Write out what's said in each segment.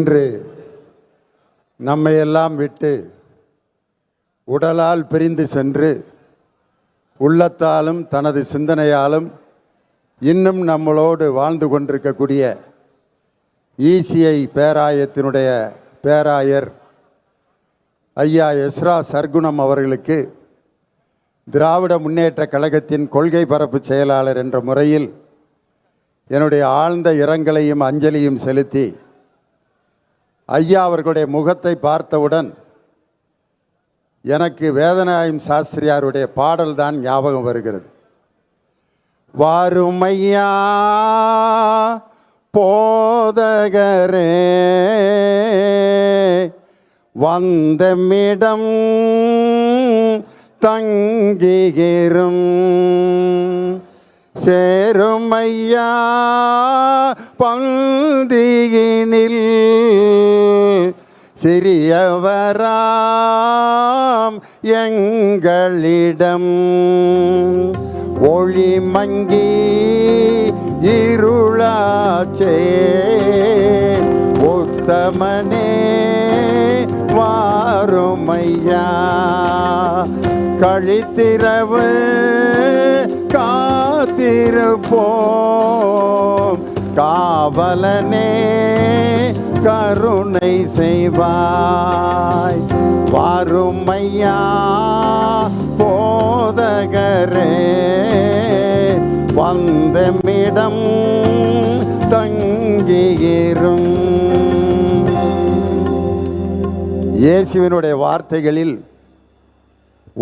இன்று நம்மையெல்லாம் விட்டு உடலால் பிரிந்து சென்று உள்ளத்தாலும் தனது சிந்தனையாலும் இன்னும் நம்மளோடு வாழ்ந்து கொண்டிருக்கக்கூடிய ஈசிஐ பேராயத்தினுடைய பேராயர் ஐயா எஸ்ரா சர்க்குணம் அவர்களுக்கு திராவிட முன்னேற்ற கழகத்தின் கொள்கை பரப்பு செயலாளர் என்ற முறையில் என்னுடைய ஆழ்ந்த இரங்கலையும் அஞ்சலியும் செலுத்தி ஐயா அவர்களுடைய முகத்தை பார்த்தவுடன் எனக்கு வேதநாயகம் சாஸ்திரியாருடைய பாடல் தான் ஞாபகம் வருகிறது. வாருமையா போதகரே வந்தமிடம் தங்கிகிரும் சேருமையா பந்தியினில் சிறியவராம் எங்களிடம் ஒளி மங்கி இருளாச்சே உத்தமனே வாருமையா கழித்திரவு காத்திருப்போம் காவலனே கருணை செய்வாய் வாருமையா போதகரே வந்தமிடம் தங்கியிரும். இயேசுவினுடைய வார்த்தைகளில்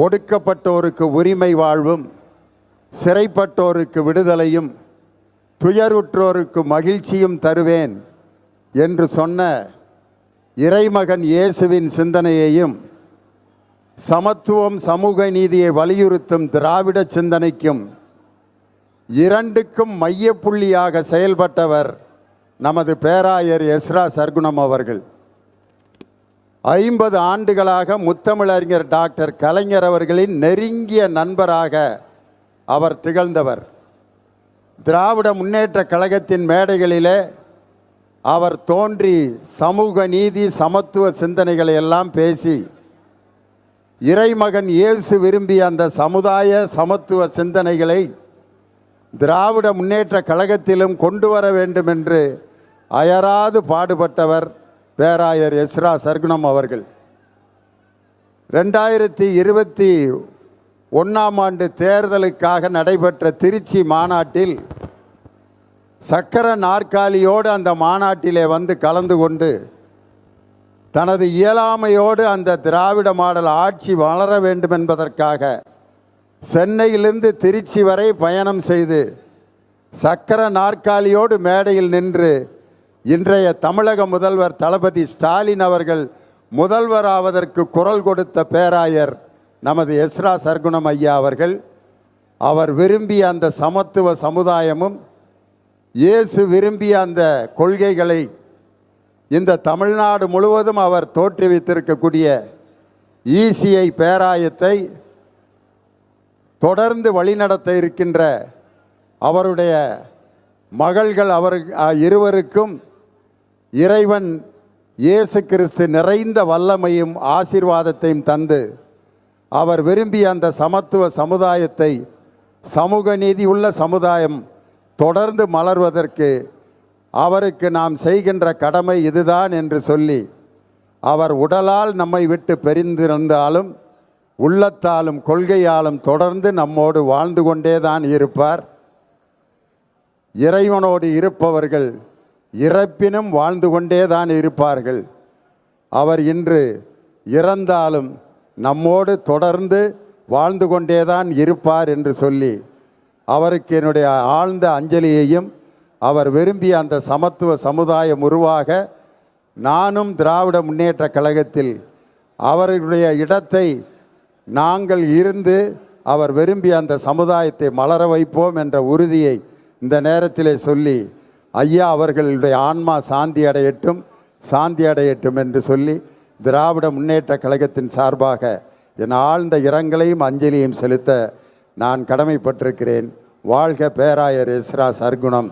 ஒடுக்கப்பட்டோருக்கு உரிமை வாழ்வும் சிறைப்பட்டோருக்கு விடுதலையும் துயருற்றோருக்கு மகிழ்ச்சியும் தருவேன் என்று சொன்ன இறைமகன் இயேசுவின் சிந்தனையையும் சமத்துவம் சமூக நீதியை வலியுறுத்தும் திராவிட சிந்தனைக்கும் இரண்டுக்கும் மையப்புள்ளியாக செயல்பட்டவர் நமது பேராயர் எஸ்ரா சர்க்குணம் அவர்கள். 50 ஆண்டுகளாக முத்தமிழறிஞர் டாக்டர் கலைஞர் அவர்களின் நெருங்கிய நண்பராக அவர் திகழ்ந்தவர். திராவிட முன்னேற்ற கழகத்தின் மேடைகளிலே அவர் தோன்றி சமூக நீதி சமத்துவ சிந்தனைகளை எல்லாம் பேசி இறைமகன் இயேசு விரும்பிய அந்த சமுதாய சமத்துவ சிந்தனைகளை திராவிட முன்னேற்ற கழகத்திலும் கொண்டு வர வேண்டும் என்று அயராது பாடுபட்டவர் பேராயர் எஸ்ரா சர்க்குணம் அவர்கள். 2021ஆம் ஆண்டு தேர்தலுக்காக நடைபெற்ற திருச்சி மாநாட்டில் சக்கர நாற்காலியோடு அந்த மாநாட்டிலே வந்து கலந்து கொண்டு தனது இயலாமையோடு அந்த திராவிட மாடல் ஆட்சி வளர வேண்டும் என்பதற்காக சென்னையிலிருந்து திருச்சி வரை பயணம் செய்து சக்கர நாற்காலியோடு மேடையில் நின்று இன்றைய தமிழக முதல்வர் தளபதி ஸ்டாலின் அவர்கள் முதல்வராவதற்கு குரல் கொடுத்த பேராயர் நமது எஸ்ரா சர்க்குணம் ஐயா அவர்கள். அவர் விரும்பிய அந்த சமத்துவ சமுதாயமும் இயேசு விரும்பிய அந்த கொள்கைகளை இந்த தமிழ்நாடு முழுவதும் அவர் தோற்றுவித்திருக்கக்கூடிய ஈசிஐ பேராயத்தை தொடர்ந்து வழிநடத்த இருக்கின்ற அவருடைய மகள்கள் இருவருக்கும் இறைவன் இயேசு கிறிஸ்து நிறைந்த வல்லமையும் ஆசீர்வாதத்தையும் தந்து அவர் விரும்பிய அந்த சமத்துவ சமுதாயத்தை சமூக நீதி உள்ள சமுதாயம் தொடர்ந்து மலர்வதற்கு அவருக்கு நாம் செய்கின்ற கடமை இதுதான் என்று சொல்லி அவர் உடலால் நம்மை விட்டு பிரிந்திருந்தாலும் உள்ளத்தாலும் கொள்கையாலும் தொடர்ந்து நம்மோடு வாழ்ந்து கொண்டே தான் இருப்பார். இறைவனோடு இருப்பவர்கள் இறப்பினும் வாழ்ந்து கொண்டே தான் இருப்பார்கள். அவர் இன்று இறந்தாலும் நம்மோடு தொடர்ந்து வாழ்ந்து கொண்டே தான் இருப்பார் என்று சொல்லி அவருக்கு என்னுடைய ஆழ்ந்த அஞ்சலியையும் அவர் விரும்பிய அந்த சமத்துவ சமுதாயம் உருவாக நானும் திராவிட முன்னேற்ற கழகத்தில் அவர்களுடைய இடத்தை நாங்கள் இருந்து அவர் விரும்பிய அந்த சமுதாயத்தை மலர வைப்போம் என்ற உறுதியை இந்த நேரத்திலே சொல்லி ஐயா அவர்களுடைய ஆன்மா சாந்தி அடையட்டும் என்று சொல்லி திராவிட முன்னேற்ற கழகத்தின் சார்பாக என் ஆழ்ந்த இரங்கலையும் அஞ்சலியும் செலுத்த நான் கடமைப்பட்டிருக்கிறேன். வாழ்க பேராயர் எஸ்ரா சர்க்குணம்,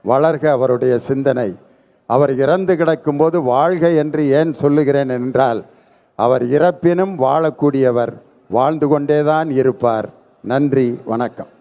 வளர்க அவருடைய சிந்தனை. அவர் இறந்து கிடக்கும்போது வாழ்க என்று ஏன் சொல்லுகிறேன் என்றால், அவர் இறப்பினும் வாழக்கூடியவர், வாழ்ந்து கொண்டேதான் இருப்பார். நன்றி, வணக்கம்.